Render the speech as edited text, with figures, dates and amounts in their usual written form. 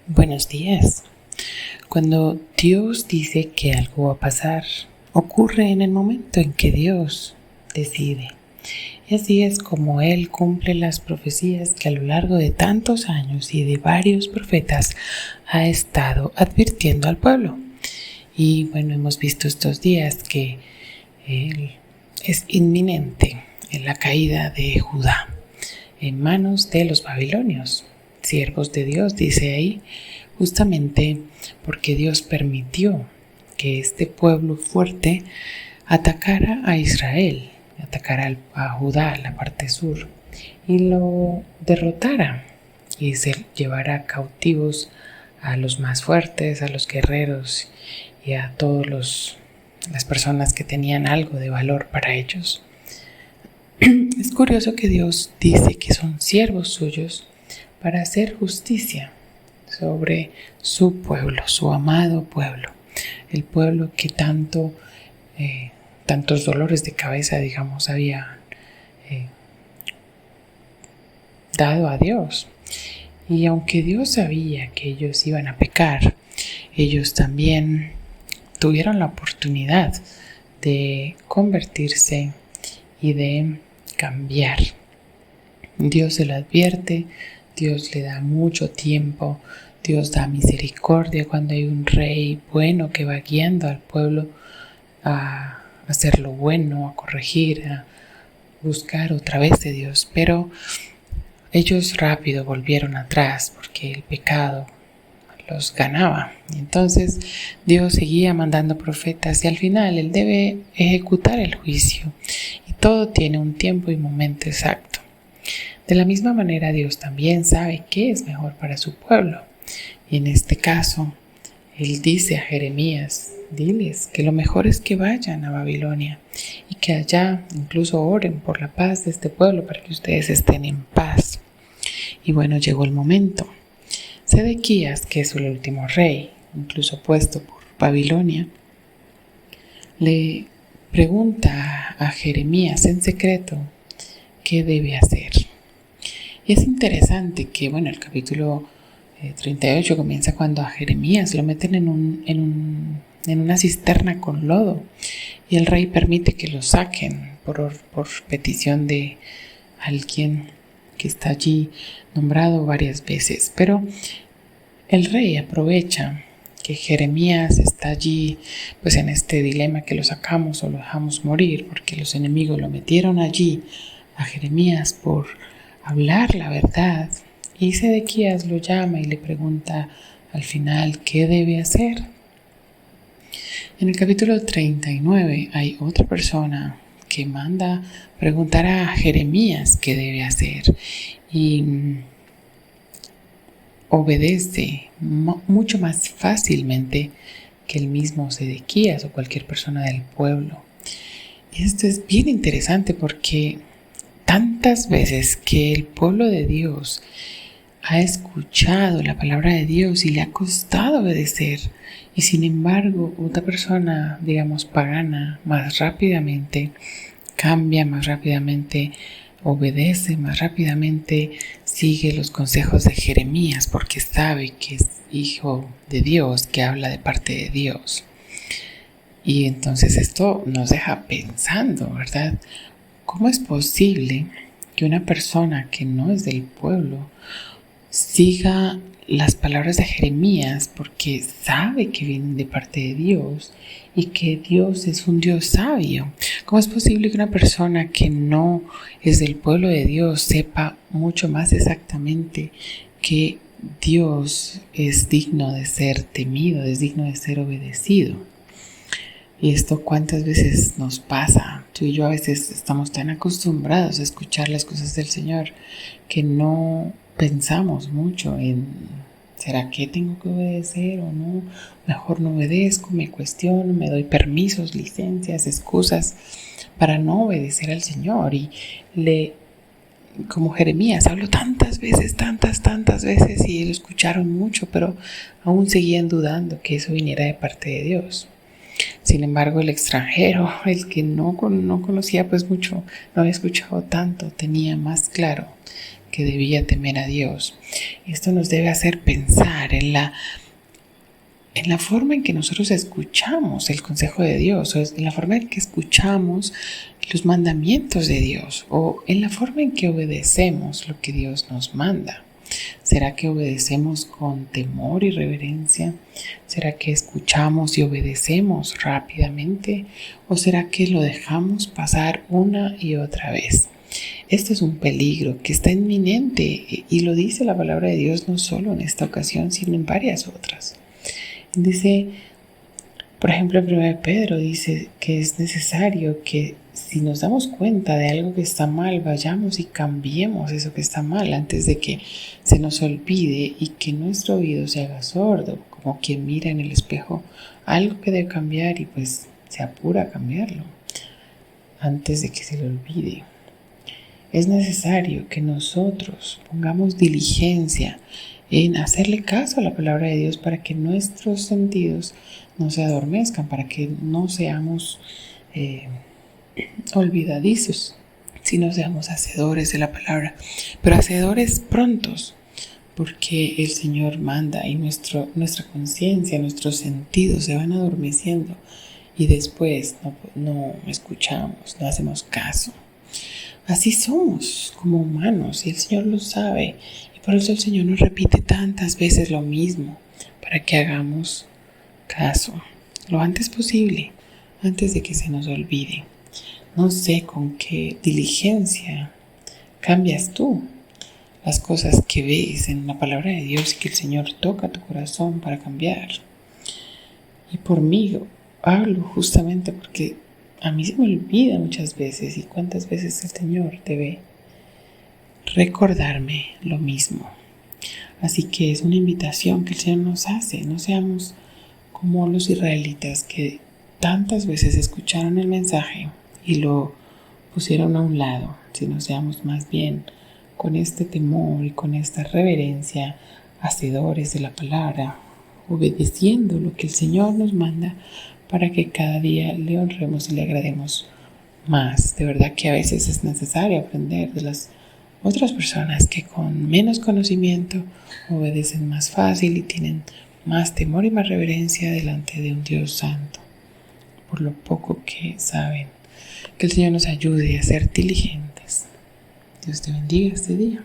Buenos días. Cuando Dios dice que algo va a pasar, ocurre en el momento en que Dios decide. Y así es como Él cumple las profecías que a lo largo de tantos años y de varios profetas ha estado advirtiendo al pueblo. Y bueno, hemos visto estos días que es inminente en la caída de Judá en manos de los babilonios. Siervos de Dios, dice ahí, justamente porque Dios permitió que este pueblo fuerte atacara a Israel, atacara a Judá, la parte sur, y lo derrotara y se llevara cautivos a los más fuertes, a los guerreros y a todas las personas que tenían algo de valor para ellos. Es curioso que Dios dice que son siervos suyos para hacer justicia sobre su pueblo, su amado pueblo, el pueblo que tantos dolores de cabeza, digamos, había dado a Dios. Y aunque Dios sabía que ellos iban a pecar, ellos también tuvieron la oportunidad de convertirse y de cambiar. Dios se lo advierte, Dios le da mucho tiempo, Dios da misericordia cuando hay un rey bueno que va guiando al pueblo a hacer lo bueno, a corregir, a buscar otra vez de Dios. Pero ellos rápido volvieron atrás porque el pecado los ganaba. Entonces Dios seguía mandando profetas y al final Él debe ejecutar el juicio. Y todo tiene un tiempo y momento exacto. De la misma manera Dios también sabe qué es mejor para su pueblo. Y en este caso, Él dice a Jeremías, diles que lo mejor es que vayan a Babilonia y que allá incluso oren por la paz de este pueblo para que ustedes estén en paz. Y bueno, llegó el momento. Sedequías, que es el último rey, incluso puesto por Babilonia, le pregunta a Jeremías en secreto qué debe hacer. Y es interesante que, el capítulo 38 comienza cuando a Jeremías lo meten en una cisterna con lodo y el rey permite que lo saquen por petición de alguien que está allí nombrado varias veces. Pero el rey aprovecha que Jeremías está allí, pues en este dilema que lo sacamos o lo dejamos morir, porque los enemigos lo metieron allí a Jeremías por hablar la verdad. Y Sedequías lo llama y le pregunta al final qué debe hacer. En el capítulo 39 hay otra persona que manda preguntar a Jeremías qué debe hacer y obedece mucho más fácilmente que el mismo Sedequías o cualquier persona del pueblo. Y esto es bien interesante porque tantas veces que el pueblo de Dios ha escuchado la palabra de Dios y le ha costado obedecer, y sin embargo otra persona, digamos pagana, más rápidamente cambia, más rápidamente obedece, más rápidamente sigue los consejos de Jeremías porque sabe que es hijo de Dios, que habla de parte de Dios. Y entonces esto nos deja pensando, ¿verdad? ¿Cómo es posible que una persona que no es del pueblo siga las palabras de Jeremías porque sabe que vienen de parte de Dios y que Dios es un Dios sabio? ¿Cómo es posible que una persona que no es del pueblo de Dios sepa mucho más exactamente que Dios es digno de ser temido, es digno de ser obedecido? Y esto cuántas veces nos pasa. Tú y yo a veces estamos tan acostumbrados a escuchar las cosas del Señor que no pensamos mucho en ¿será que tengo que obedecer o no? Mejor no obedezco, me cuestiono, me doy permisos, licencias, excusas para no obedecer al Señor. Y como Jeremías, habló tantas veces y lo escucharon mucho, pero aún seguían dudando que eso viniera de parte de Dios. Sin embargo, el extranjero, el que no conocía pues mucho, no había escuchado tanto, tenía más claro que debía temer a Dios. Esto nos debe hacer pensar en la forma en que nosotros escuchamos el consejo de Dios, o en la forma en que escuchamos los mandamientos de Dios, o en la forma en que obedecemos lo que Dios nos manda. ¿Será que obedecemos con temor y reverencia? ¿Será que escuchamos y obedecemos rápidamente? ¿O será que lo dejamos pasar una y otra vez? Este es un peligro que está inminente y lo dice la palabra de Dios no solo en esta ocasión, sino en varias otras. Dice, por ejemplo, en 1 Pedro dice que es necesario que si nos damos cuenta de algo que está mal, vayamos y cambiemos eso que está mal antes de que se nos olvide y que nuestro oído se haga sordo, como quien mira en el espejo algo que debe cambiar y pues se apura a cambiarlo antes de que se le olvide. Es necesario que nosotros pongamos diligencia en hacerle caso a la palabra de Dios para que nuestros sentidos no se adormezcan, para que no seamos olvidadizos, sino seamos hacedores de la palabra, pero hacedores prontos, porque el Señor manda y nuestra conciencia, nuestros sentidos se van adormeciendo y después no escuchamos, no hacemos caso. Así somos como humanos y el Señor lo sabe. Por eso el Señor nos repite tantas veces lo mismo, para que hagamos caso lo antes posible, antes de que se nos olvide. No sé con qué diligencia cambias tú las cosas que ves en la palabra de Dios y que el Señor toca tu corazón para cambiar. Y por mí hablo justamente porque a mí se me olvida muchas veces y cuántas veces el Señor debe recordarme lo mismo. Así que es una invitación que el Señor nos hace. No seamos como los israelitas que tantas veces escucharon el mensaje y lo pusieron a un lado, sino seamos más bien con este temor y con esta reverencia hacedores de la palabra, obedeciendo lo que el Señor nos manda para que cada día le honremos y le agrademos más. De verdad que a veces es necesario aprender de las otras personas que con menos conocimiento obedecen más fácil y tienen más temor y más reverencia delante de un Dios santo, por lo poco que saben. Que el Señor nos ayude a ser diligentes. Dios te bendiga este día.